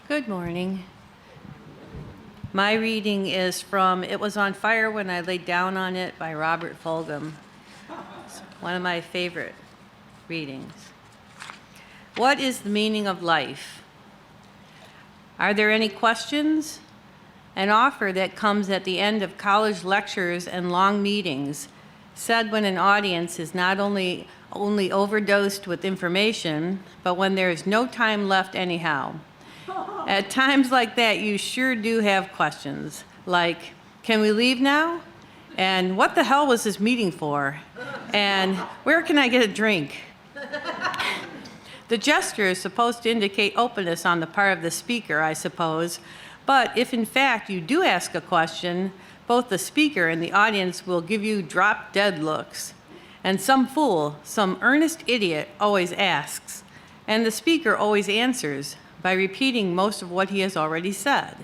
Good morning. My reading is from It Was on Fire When I Laid Down on It by Robert Fulghum. It's one of my favorite readings. What is the meaning of life? Are there any questions? An offer that comes at the end of college lectures and long meetings, said when an audience is not only overdosed with information, but when there is no time left anyhow. At times like that, you sure do have questions, like, can we leave now? And what the hell was this meeting for? And where can I get a drink? The gesture is supposed to indicate openness on the part of the speaker, I suppose, but if in fact you do ask a question, both the speaker and the audience will give you drop-dead looks. And some fool, some earnest idiot always asks, and the speaker always answers by repeating most of what he has already said.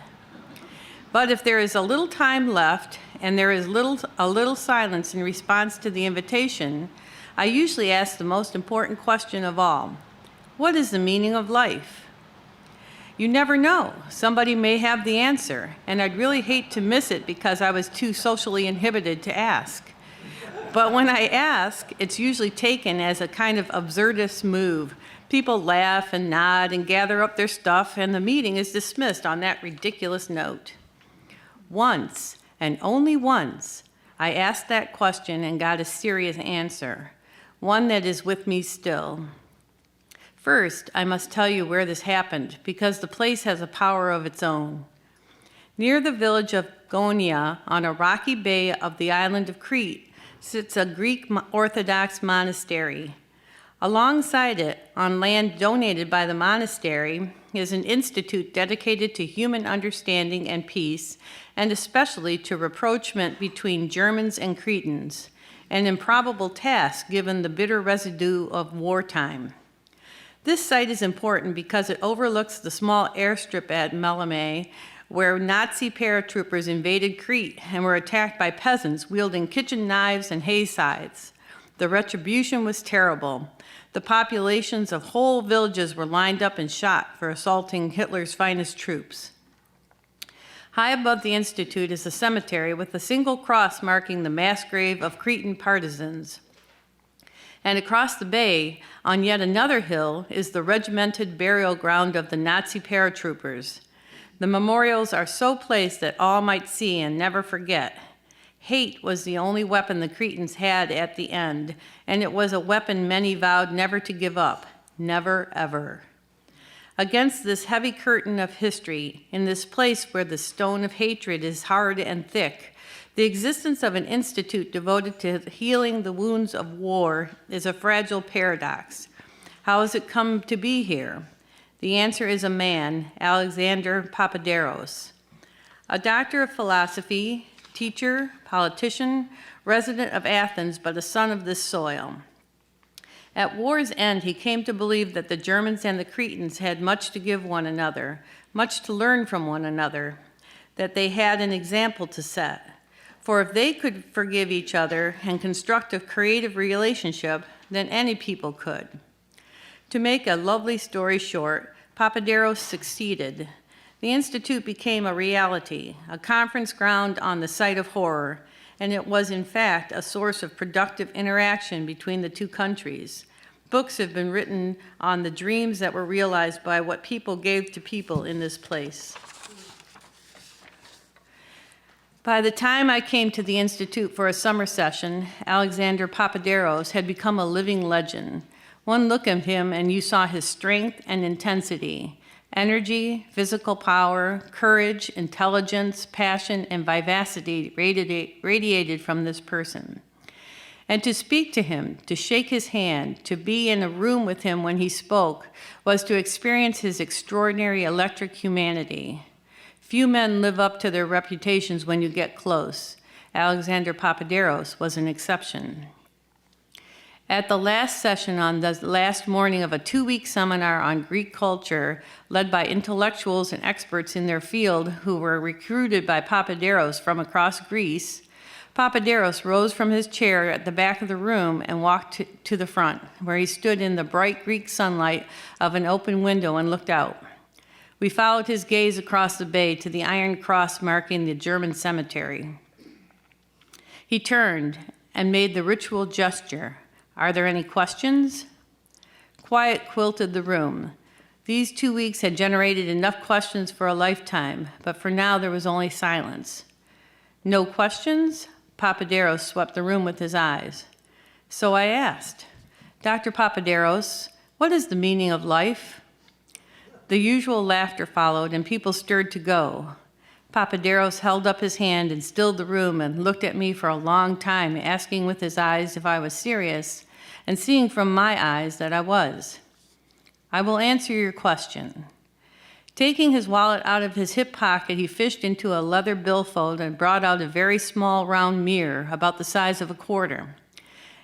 But if there is a little time left and there is a little silence in response to the invitation, I usually ask the most important question of all. What is the meaning of life? You never know. Somebody may have the answer, and I'd really hate to miss it because I was too socially inhibited to ask. But when I ask, it's usually taken as a kind of absurdist move. People laugh and nod and gather up their stuff, and the meeting is dismissed on that ridiculous note. Once, and only once, I asked that question and got a serious answer, one that is with me still. First, I must tell you where this happened, because the place has a power of its own. Near the village of Gonia, on a rocky bay of the island of Crete, sits a Greek Orthodox monastery. Alongside it, on land donated by the monastery, is an institute dedicated to human understanding and peace, and especially to rapprochement between Germans and Cretans, an improbable task given the bitter residue of wartime. This site is important because it overlooks the small airstrip at Melame, where Nazi paratroopers invaded Crete and were attacked by peasants wielding kitchen knives and hay scythes. The retribution was terrible. The populations of whole villages were lined up and shot for assaulting Hitler's finest troops. High above the institute is a cemetery with a single cross marking the mass grave of Cretan partisans. And across the bay, on yet another hill, is the regimented burial ground of the Nazi paratroopers. The memorials are so placed that all might see and never forget. Hate was the only weapon the Cretans had at the end, and it was a weapon many vowed never to give up, never, ever. Against this heavy curtain of history, in this place where the stone of hatred is hard and thick, the existence of an institute devoted to healing the wounds of war is a fragile paradox. How has it come to be here? The answer is a man, Alexander Papaderos, a doctor of philosophy, teacher, politician, resident of Athens, but a son of this soil. At war's end, he came to believe that the Germans and the Cretans had much to give one another, much to learn from one another, that they had an example to set. For if they could forgive each other and construct a creative relationship, then any people could. To make a lovely story short, Papaderos succeeded. The Institute became a reality, a conference ground on the site of horror, and it was in fact a source of productive interaction between the two countries. Books have been written on the dreams that were realized by what people gave to people in this place. By the time I came to the Institute for a summer session, Alexander Papaderos had become a living legend. One look at him and you saw his strength and intensity. Energy, physical power, courage, intelligence, passion, and vivacity radiated from this person. And to speak to him, to shake his hand, to be in a room with him when he spoke, was to experience his extraordinary electric humanity. Few men live up to their reputations when you get close. Alexander Papaderos was an exception. At the last session on the last morning of a 2-week seminar on Greek culture, led by intellectuals and experts in their field who were recruited by Papaderos from across Greece, Papaderos rose from his chair at the back of the room and walked to the front, where he stood in the bright Greek sunlight of an open window and looked out. We followed his gaze across the bay to the iron cross marking the German cemetery. He turned and made the ritual gesture. Are there any questions? Quiet quilted the room. These 2 weeks had generated enough questions for a lifetime, but for now there was only silence. No questions? Papaderos swept the room with his eyes. So I asked, Dr. Papaderos, what is the meaning of life? The usual laughter followed, and people stirred to go. Papaderos held up his hand and stilled the room and looked at me for a long time, asking with his eyes if I was serious, and seeing from my eyes that I was. I will answer your question. Taking his wallet out of his hip pocket, he fished into a leather billfold and brought out a very small round mirror about the size of a quarter.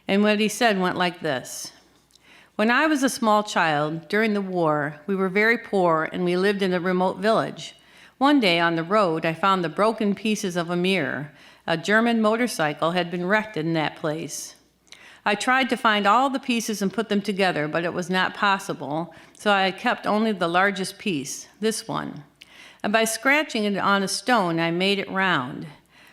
And what he said went like this. When I was a small child, during the war, we were very poor and we lived in a remote village. One day on the road, I found the broken pieces of a mirror. A German motorcycle had been wrecked in that place. I tried to find all the pieces and put them together, but it was not possible, so I kept only the largest piece, this one. And by scratching it on a stone, I made it round.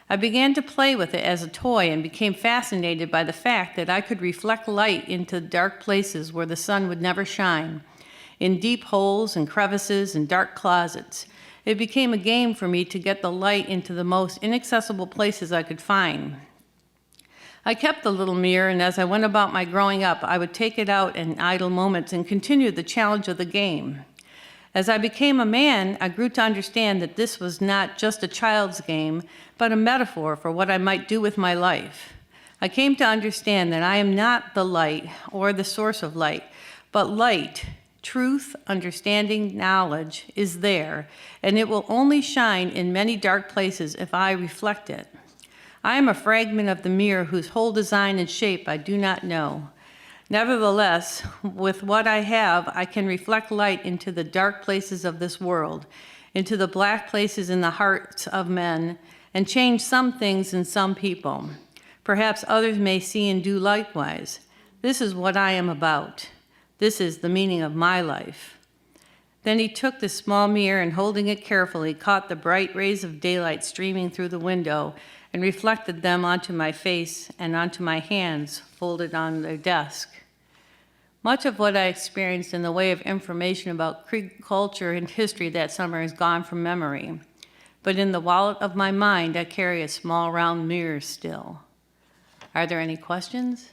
I began to play with it as a toy and became fascinated by the fact that I could reflect light into dark places where the sun would never shine, in deep holes and crevices and dark closets. It became a game for me to get the light into the most inaccessible places I could find. I kept the little mirror, and as I went about my growing up, I would take it out in idle moments and continue the challenge of the game. As I became a man, I grew to understand that this was not just a child's game, but a metaphor for what I might do with my life. I came to understand that I am not the light or the source of light, but light, truth, understanding, knowledge is there, and it will only shine in many dark places if I reflect it. I am a fragment of the mirror whose whole design and shape I do not know. Nevertheless, with what I have, I can reflect light into the dark places of this world, into the black places in the hearts of men, and change some things in some people. Perhaps others may see and do likewise. This is what I am about. This is the meaning of my life. Then he took the small mirror and, holding it carefully, caught the bright rays of daylight streaming through the window and reflected them onto my face and onto my hands folded on their desk. Much of what I experienced in the way of information about Creek culture and history that summer is gone from memory. But in the wallet of my mind, I carry a small round mirror still. Are there any questions?